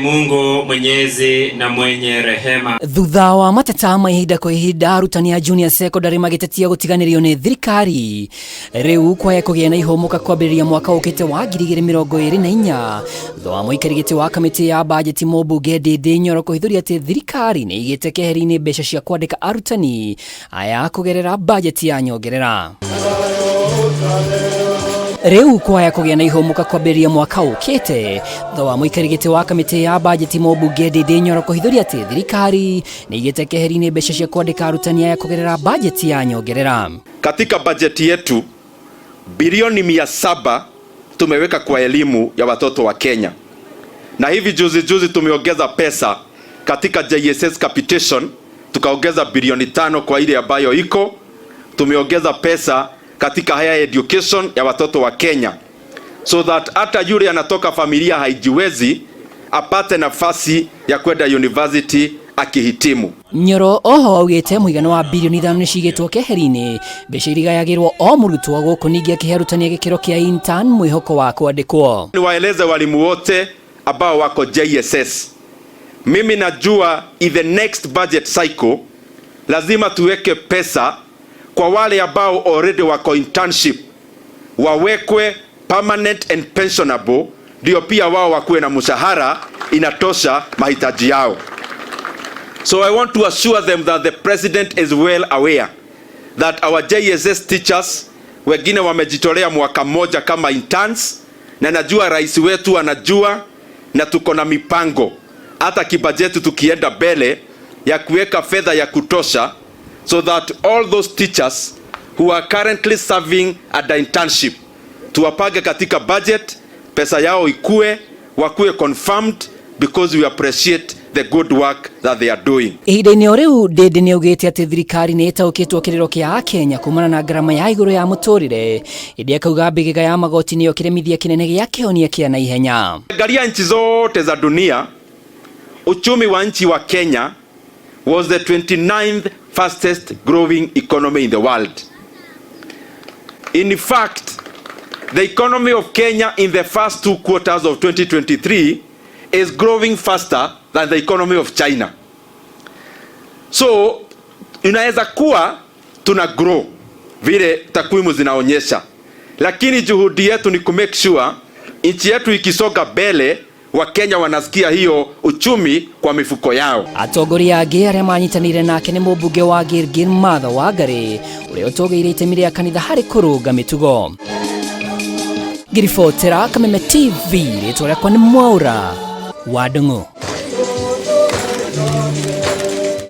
Mungu mwenyezi na mwenye rehema. Thutha wa mateta ma ihinda kwa ihinda, arutani a junior secondary magitetia gutiganirio ni thirikari. Riu kwaya kugia na ihomoka kwambiriria mwaka ukite wa 2024 thutha wa muikariri wa kamiti ya bajeti MBUNGEINI Ndindi NYORO kuhithuria ati thirikari ni igite keheri-ini mbeca cia kwandika arutani aya kugerera bajeti ya nyongerera. Riu kwaya kugia na ihomoka kwambiriria mwaka ukite thutha wa muikariri wa kamiti ya bajeti MBUNGEINI Ndindi NYORO kuhithuria ati thirikari ni igite keheri-ini mbeca cia kwandika arutani aya kugerera bajeti ya nyongerera. Katika bajeti yetu bilioni 700 tumeweka kwa elimu ya watoto wa Kenya, na hivi juzi tumeongeza pesa katika JSS capitation, tukaongeza bilioni 5 kwa ile ambayo iko. Tumeongeza pesa katika higher education ya watoto wa Kenya, so that hata yule anatoka familia haijiwezi apate nafasi ya kwenda university akihitimu. NYORO oho augite muigana wa bilioni 5 ni cigitwo keheri-ini mbeca irigayagirwo o murutwo guku ningi akiherutania gikiro kia intern mwihoko wa kwandikwo. Niwaeleze walimu wote ambao wako JSS, mimi najua in the next budget cycle lazima tuweke pesa kwa wale ambao already wako internship, wawekwe permanent and pensionable, ndio pia wao wakuwe na mshahara inatosha mahitaji yao. So I want to assure them that the president is well aware that our JSS teachers wengine wamejitolea mwaka mmoja kama interns, na najua rais wetu anajua, na tuko na mipango hata kibajeti tukienda mbele ya kuweka fedha ya kutosha, so that all those teachers who are currently serving at the internship tuwapage katika budget, pesa yao ikue, wakuwe confirmed, because we appreciate the good work that they are doing. Ihinda-ini o riu Ndindi ni augite ati thirikari ni itaukitwo kiriro kia Kenya kumana na garama ya iguru ya muturire, indi akauga mbigiga ya magoti ni okiremithia kinene gia kionia kia na ihenya. Angalia nchi zote za dunia, uchumi wa nchi wa Kenya was the 29th fastest growing economy in the world. In fact, the economy of Kenya in the first 2 quarters of 2023 is growing faster than the economy of China. So inaweza kuwa tuna grow vile takwimu zinaonyesha, lakini juhudi yetu ni ku make sure nchi yetu ikisoga mbele, wa Kenya wanasikia hiyo uchumi kwa mifuko yao. Atongoria angi aria manyitanire nake ni mũmbunge wa Gilgil Martha Wangari uria utogeire itemi ria kanitha hari kurunga mitugo. Ngiribotera Kameme TV ritwa riakwa ni MWAKA wa Ndungu.